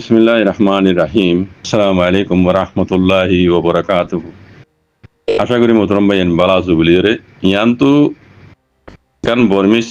বিসমিল্লাহির রহমানির রহিম। আসসালামু আলাইকুম ওয়া রাহমাতুল্লাহি ওয়া বারাকাতুহু। আশা করি মোহতরম ভাইয়েন ভালো আছো বলিরে ইয়ান্তু kan bormis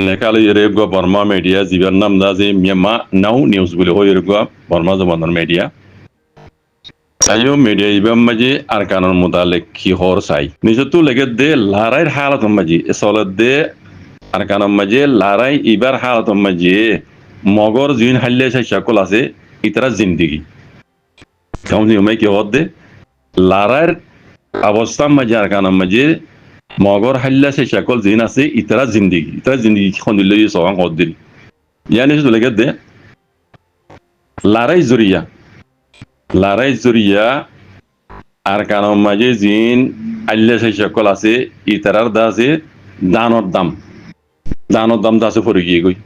nekalo yerego borma media ziban nam da ze miama now news buli ho yerego borma zamanor media ayo media ibam maji arkanor mudalek ki hor sai nijotu lege de larai halat maji esolad de arkanor maji larai ibar halat maji মগর জিন হাল্লে সেই সকল আছে ইতারা জিন্দিগি কাউনি উমাই কি হদ দে লারার অবস্থা মাঝে আর কানাম মাঝে মগর হাল্লা সেই সকল জিন আছে ইতারা জিন্দিগি খন্দিলে সওয়াং হদ দিল ইয়ানি শুধু লেগে দে লারাই জুরিয়া আর কানাম মাঝে জিন আল্লা সেই সকল আছে ইতারার দা আছে দানর দাম দা আছে ফরি গিয়ে গই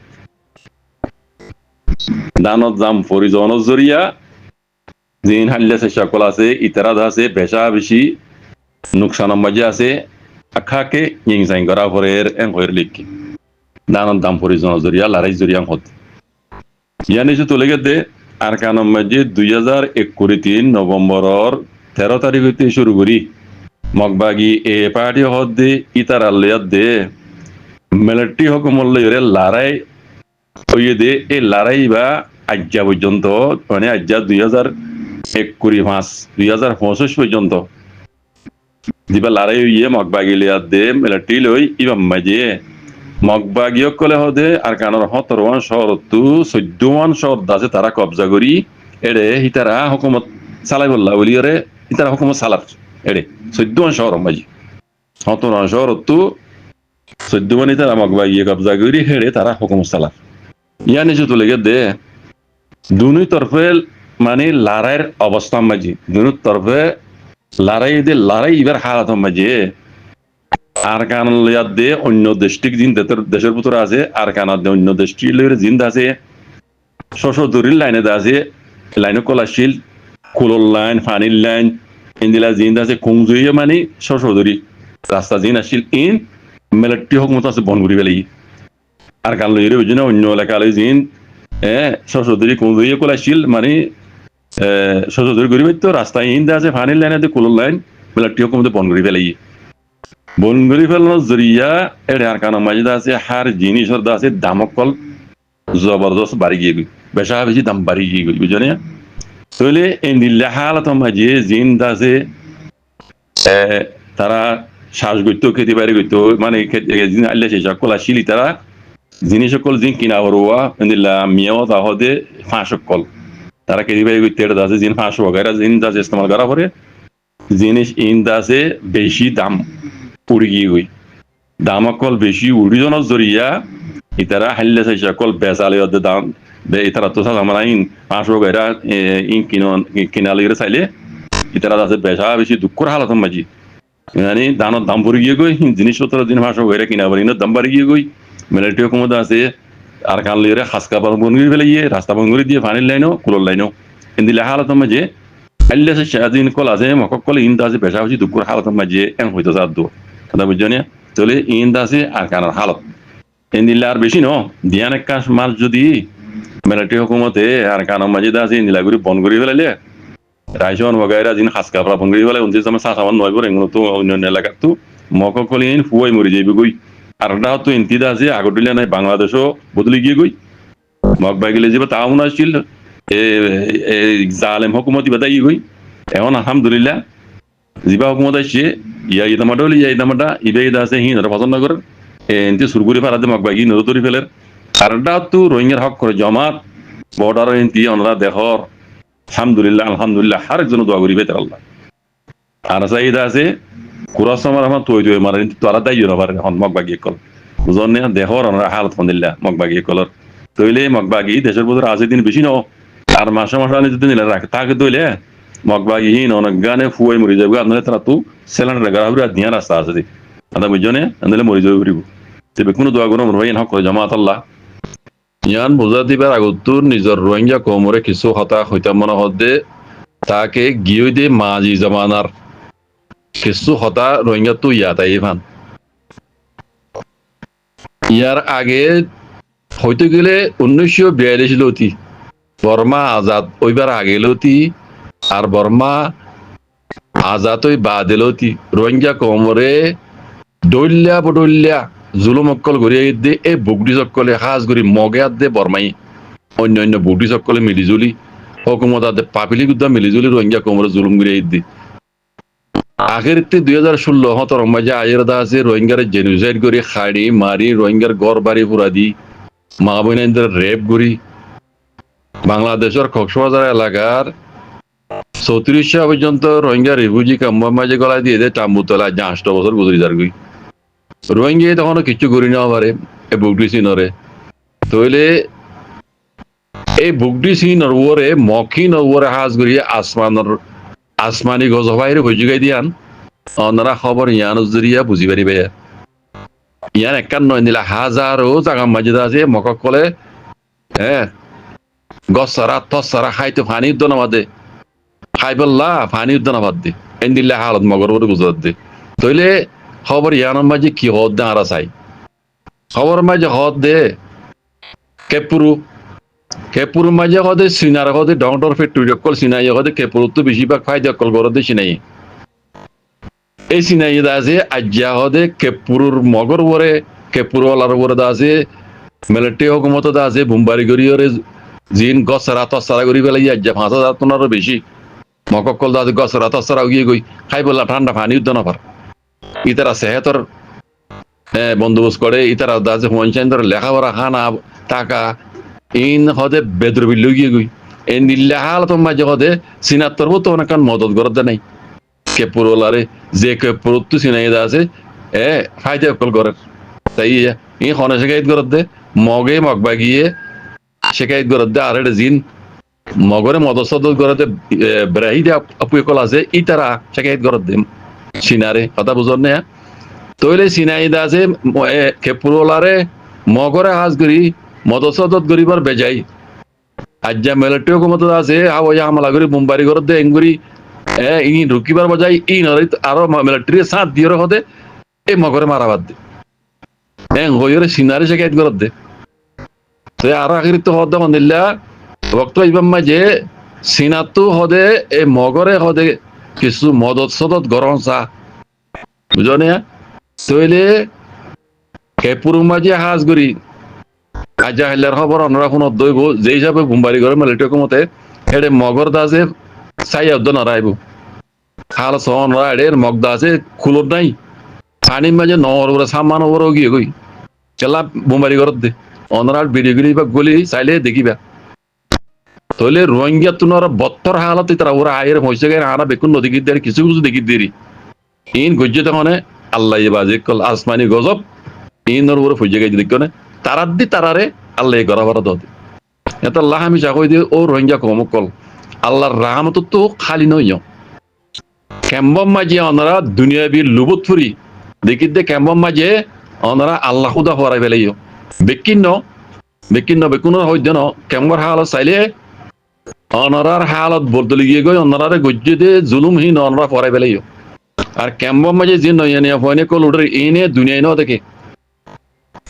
দানত দাম পরিজনের জরিয়া জিন হাল্লে সকল আছে ইতারা আছে বেশা বেশি নুকসানের মাঝে আছে আখাকে ইংসাইন করা পরের এং হয়ের লিখি দানত দাম পরিজনের জরিয়া লারাই জরিয়া হত ইয়ানি যে তোলে দে আর কানের মাঝে 2021 নভেম্বরের 13 তারিখ হইতে শুরু করি মগবাগি এ পার্টি হদ দে ইতারা লিয়াত দে মিলিটারি হুকুমত লইরে লারাই ওই দে এই লড়াই বা আজ্জা পর্যন্ত মানে আজ্জা 2021 পর্যন্ত দিবা লড়াই হইয়ে মগবাগি লিয়াত দে মিলিটারি লই ইবাম মাঝে মগবাগিয়ক কলে হদে আর কানর 17 শহর তু 14 শহর দাসে তারা কবজা করি এড়ে হিতারা হুকুমত চালাই বললা বলিরে হিতারা হুকুমত চালার এড়ে 14 শহর মাঝে 17 শহর তু 14 তারা মগবাগিয়ে কবজা করি হেড়ে তারা হুকুমত চালার ইয়ানি যে তুলে দে দুই তরফে মানে লড়াইয়ের অবস্থা মাঝে দুই তরফে লড়াই এবার হালাত মাঝে আর কান লিয়াত দে অন্য দেশটিক জিন দেশের ভিতরে আছে আর কানাত দে অন্য দেশটি লইরে জিন আছে শশদুরির লাইনে আছে লাইনে কলাশিল কুলর লাইন ফানির লাইন ইন্দিলা জিন আছে কুংজুইয়ে মানে শশদুরি রাস্তা জিন আসিল ইন মিলিটারি হুকুমত আছে বনগুড়ি বেলাই আর কান লইরে ওই জন্য অন্য এলাকায় জিন শশদুরি কুঁজুইয়ে কলাশিল মানে শশদুরি গরিব তো রাস্তায় ইন আছে ফানির লাইন আছে কুলর লাইন মিলিটারি হুকুমতে বনগুড়ি বেলাই বনগুড়ি ফেলানোর জরিয়া এর আর কানের মাঝে আছে হার জিনিসের আছে দামকল জবরদস্ত বাড়ি গিয়ে গই বেশা বেশি দাম বাড়ি গিয়ে গই বুঝলি তাহলে ইন্দিল্লা হালত মাঝে জিন আছে তারা শ্বাস করতো খেতে বাড়ি করতো মানে আল্লাহ সেই সকল আসিলি তারা জিনিস সকল জিন কিনা হরুয়া ইন্দিল্লা মিয়াও তাহদে ফাঁস সকল তারা খেতে বাড়ি করতে এটা আছে জিন ফাঁস বগাইরা জিন আছে ইস্তেমাল করা পরে জিনিস ইন আছে বেশি দাম উড়ি গিয়ে গই দাম অকল বেশি উড়িজনের জরিয়া ইতারা হাল্লে সেই সকল বেচালে দাম ইতারা তো আমরা ইন ফাঁস বগাইরা ইন কিনালে চাইলে ইতারা আছে বেচা বেশি দুঃখর হালত মাঝি মানে দানের দাম পড়ে গিয়ে গই জিনিসপত্র দিন ফাঁস বগাইরা কিনা পারি না দাম বাড়ি গিয়ে গই মিলিটারি হুকুমত আছে আর কান লিয়ে খাসকা বনগুড়ি ফেলে গিয়ে রাস্তা বনগুড়ি দিয়ে ফানির লাইনও কুলোর লাইনও কিন্তু হালত মাঝে আল্লাহ সারাদিন কল আছে মকক কলে ইন্দা আছে বেচা বেশি দুঃখর হালত মাঝে এন হইতো যার দো কথা বুঝছো না তাহলে ইন্দা আছে আর কানার হালত ইন্দিল্লা আর বেশি ন দিয়ান এক মাস যদি মিলিটারি হুকুমতে আর কানার মাঝে আছে ইন্দিলাগুড়ি বনগুড়ি ফেলাইলে রাইসন বগাইরা দিন খাসকা বনগুড়ি ফেলে 29 সামান নয় করে এগুলো তো অন্যান্য এলাকার তো মকক কলে ইন ফুয়াই মরি যাইবে গই আর তো ইন্তিদা আছে আগরডিলা নাই বাংলাদেশও বদলে গিয়ে গই মগবাই গেলে যাবে তাও মনে আসছিল জালেম হুকুমতি বাদাই গই এখন আলহামদুলিল্লাহ জিবা হুকুমত আসছে ইদামাটা হলে ইদামাটা ইবে ইদা আছে হিন্দরা পছন্দ করে এনতি সুরগুড়ি ফারাতে মগবাই নদী ফেলের আরটা তো রোহিঙ্গার হক করে জমাত বর্ডার এনতি ওনারা দেখর আলহামদুলিল্লাহ হার একজন দোয়া করিবে তার আল্লাহ আর চাহিদা আছে কুরাসমার আমার তৈ মারে তোরা দায়ী না পারে এখন মগবাগি কল বুঝন না দেহর ওনারা হালত ফন্দিল্লা মগবাগি কলর তৈলে মগবাগি দেশের ভিতরে আছে দিন বেশি ন আর মাসে আনি যদি নিলে রাখে তাকে তৈলে মগবাগি অনেক গানে ফুয়াই মরি যাবে আপনার তারা তো সেলান্ডার গাড়া দিয়া রাস্তা আছে আদা বুঝছো না আনলে মরি যাবে ঘুরিব তবে কোনো দোয়া কোনো রোহিন হক করে জমাত আল্লাহ ইয়ান বোঝা দিবার আগত নিজের রোহিঙ্গা কমরে কিছু হতা হইতা মনে হদে তাকে গিয়ে দে মাঝি জমানার কিছু হতা রোহিঙ্গা তো ইয়াতাই ভান ইয়ার আগে হইতে গেলে 1942 লতি বর্মা আজাদ ওইবার আগেলতি আর বর্মা আজাদ ওই বাদেলতি রোহিঙ্গা কমরে দৈল্যা বদৈল্যা জুলুম অক্কল গড়িয়ে দে এই বুগডি চক্কলে সাজ গড়ি মগে আদ দে বর্মাই অন্য অন্য বুগডি চক্কলে মিলিজুলি হকুমত আদে পাপিলি গুদ্দা মিলিজুলি রোহিঙ্গা কমরে জুলুম গড়িয়ে দি আখেরতে 2016 মাঝে আয়ের দা আছে রোহিঙ্গার জেনোসাইড করি খাড়ি মারি রোহিঙ্গার গড় বাড়ি পুরা দি মা বোনের রেপ করি বাংলাদেশের কক্সবাজার এলাকার 34 পর্যন্ত রোহিঙ্গা রিফিউজি ক্যাম্পের মাঝে গলায় দিয়ে দেয় টাম্বুতলা 8 বছর গুজরি যার গই রোহিঙ্গা তখনও কিছু করি না পারে এই বুগডি সিনরে তইলে এই বুগডি সিনর ওরে মকিন ওরে হাজ করিয়ে আসমানি গজবাইরে ভুজিগাই দিয়ান অনারা খবর ইয়ান জরিয়া বুঝি পারিবে ইয়ান একান নয় নিলা হাজারো জাগা মাঝে আছে মকক কলে হ্যাঁ গছারা তসারা খাইতে ফানি উদ্দ নামাদে খাইবল্লা ফানি উদ্দ নামাদ দে এন দিল্লা হালত মগর বলে গুজরাত দে তইলে খবর ইয়ানোর মাঝে কি হদ দে আরা চাই খবর মাঝে হদ দে কেপুর মাঝে হদে সিনার হদে ডংটর ফেক্টরি অকল সিনাই হদে কেপুর তো বেশিরভাগ ফায়দা অকল গরদে সিনাই এই সিনাই দা আছে আজ্ঞা হদে কেপুরুর মগর ওরে কেপুরওয়ালার ওরে দা আছে মিলিটারি হুকুমত দা আছে বুম্বারি গরিয়রে জিন গছরা তছরা করি পেলাই আজ্ঞা 5,000 টনারও বেশি মককল দা আছে গছরা তছরা গিয়ে গই খাই বললা ঠান্ডা পানি উদ্দ না পার ইতারা সেহতর বন্দোবস্ত করে ইতারা দা আছে পঞ্চায়েতের লেখাপড়া খানা টাকা ইন হদে বেদ্রবি লুগিয়ে গই এই নিল্লা হালত মাঝে হদে সিনাত্তর তো অনেক মদত করতে নাই কেপুরওয়ালারে যে কেপুর তো সিনাই দা আছে ফায়দা অকল করে তাই ই খনে শেখাইত করত দে মগে মগবা গিয়ে শেখাইত করত দে আর এটা জিন মগরে মদসদ করতে ব্রাহি দে আপুকল আছে ই তারা শেখাইত করত দে সিনারে কথা বুঝর না তইলে সিনাই দা আছে কেপুরওয়ালারে মগরে হাজ করি মদসদত গরিবার বেজাই আজ্জা মিলিটারি হুকুমত আছে হাওয়া হামলা করি মুম্বাই ঘর দে এঙ্গুরি ইনি ঢুকিবার বজাই ই নরে আরো মিলিটারি সাথ দিয়ে হদে এই মগরে মারাবাদ দে হইরে সিনারে শেখাইত করত দে তো আর আখির তো হদ দিল্লা ভক্ত ইবাম মাঝে সিনাতু হদে এই মগরে হদে কিছু মদত সদত গরম চা বুঝনে তইলে কেপুর মাঝে হাজ করি আজা হেলার খবর অনরা কোন দইব যে হিসাবে বুম্বারি ঘরে মিলিটারি হুকুমতে হেডে মগর দা আছে চাই অদ্দ নরাইব হাল সন রাইডের মগদা আছে খুলত নাই পানির মাঝে নহর ওরা সামান ওর গিয়ে গই কেলা বুম্বারি ঘরত দে অনরার বিড়িগুলি বা গলি চাইলে দেখিবা তইলে রোহিঙ্গা তুনর 72 হালত তারা ওরা আয়ের হইছে গায় আরা বেকুন নদী গিয়ে দেরি কিছু কিছু দেখি দেরি ইন গজ্জে তখন আল্লাহ বাজে কল আসমানি গজব ইনর ওরে ফুজে গাই দেখনে তারার দি তারারে আল্লাহ করা বারা দে এটা আল্লাহ আমি চাকই দিয়ে ও রোহিঙ্গা কম কল আল্লাহর রাহমত তো খালি নয় ক্যাম্বম মাঝে অনারা দুনিয়াবি লুবত ফুরি দেখি দে ক্যাম্বম মাঝে অনারা আল্লাহ খুদা হরাই ফেলাইও বেকিন্ন বেকুনের হইতে ন ক্যাম্বর হালত চাইলে অনারার হালত বদলে গিয়ে গই অনারারে গজ্জে দে জুলুমহীন অনরা ফরাই ফেলাইও আর ক্যাম্বম মাঝে যে নয় ফয়নে কল উঠে এনে দুনিয়ায় ন দেখে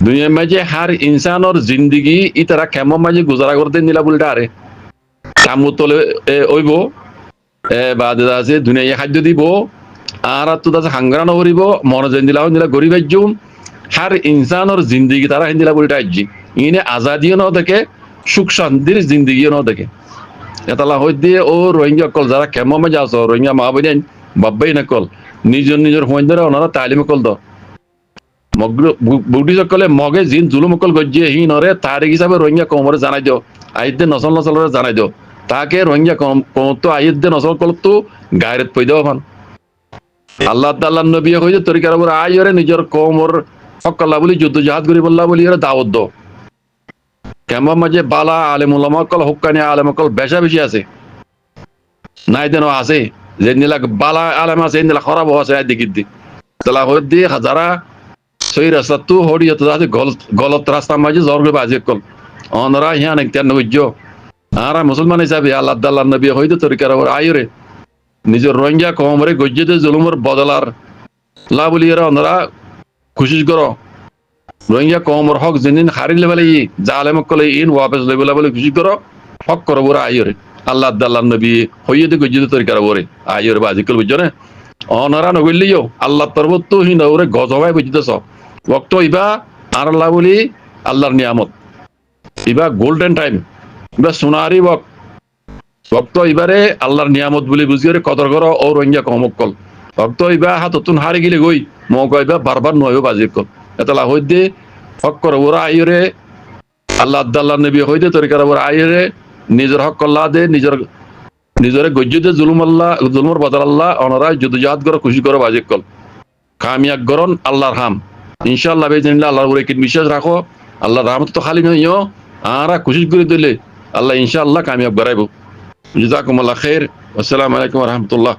দুনিয়ার মাঝে হার ইনসানর জিন্দগি ই তারা কেমন মাঝে গুজারা করতে নিলা বলে আরে কামু তলে ওইব বাদে আছে দুনিয়া খাদ্য দিব আর তো আছে হাঙ্গারা নকরিব মনে যেন দিলা নিলা গরিব আজ্জুম হার ইনসানর জিন্দগি তারা হিন্দিলা বলে আজ্জি ইনে আজাদিও ন দেখে সুখ শান্তির জিন্দগিও ন দেখে এতলা হই দিয়ে ও রোহিঙ্গা কল যারা কেমন মাঝে আছো রোহিঙ্গা মা বোন বাব্বাই না কল নিজের হইন্দরা ওনারা তালিম কল দ বুটি সকলে মগে জিন জুলুম অকল গজ্জে হি নরে তারিখ হিসাবে রোহিঙ্গা কমরে জানাই দিও আইদে নসলরে জানাই দিও তাকে রোহিঙ্গা কম তো আইদে নসল কল তো গায়রত পই দেও মান আল্লাহ তাআলা নবী কইছে তরিকার উপর আইরে নিজের কমর সকলা বলি যুদ্ধ জাহাদ করি বল্লা বলি এর দাওয়াত দাও কেমন মাঝে বালা আলেম উলামা কল হুক্কানি আলেম কল বেশা বেশি আছে নাই দেন আছে যে নিলা বালা আলেম আছে নিলা খারাপ আছে দেখি দি তালা হই দি হাজারা সই রাস্তা তো হড়িয়ে তো আছে গলত রাস্তা মাঝে জর্গে বাজে কল অনরা হিয়ান একটার নবীজ আর মুসলমান হিসাবে আল্লাহ তাআলা নবী হইতো তরিকার উপর আইরে নিজের রোহিঙ্গা কমরে গজ্জেতে জুলুমের বদলার লা বলি এরা অনরা খুশি করো রোহিঙ্গা কমর হক জিনিন হারিলে বলে জালেম কলে ইন ওয়াপস লইবলা বলে খুশি করো হক করো ওরা আইরে আল্লাহ আল্লাহ নবী হইয়ে দিকে যদি তরিকার ওরে আইরে বা আজিকাল বুঝছো না অনারা নগলিও আল্লাহ তরবত হিন ওরে গজবাই বুঝতেছ বক্ত ইবা আর আল্লাহ বলি আল্লাহর নিয়ামত ইবা গোল্ডেন টাইম ইবা সোনারি বক্ত এবারে আল্লাহর নিয়ামত বলে বুঝিয়ে কদর করো ও রোহিঙ্গা কমকল ভক্ত ইবা হাততুন হারি গেলে গই মৌকা ইবা বারবার নয় বাজির কল এতলা হইতে হক করো ওরা আইরে আল্লাহ আল্লাহ নবী হইতে তরিকার ওরা আইরে নিজের হক কল্লা দে নিজরে গজ্জুদে জুলুম আল্লাহ জুলুমর বদল আল্লাহ অনরায় যুদ্ধজাহাদ করো খুশি করো বাজির কল কামিয়াক গরন আল্লাহর হাম ইনশাআল্লাহ বেজিনিল্লাহ আল্লাহর উপরে কি বিশ্বাস রাখো আল্লাহর রহমত তো খালি নইও আরা খুশি করে দিলে আল্লাহ ইনশাআল্লাহ কামিয়াব গরাইব জাযাকুমুল্লাহ খাইর আসসালামু আলাইকুম ওয়া রাহমাতুল্লাহ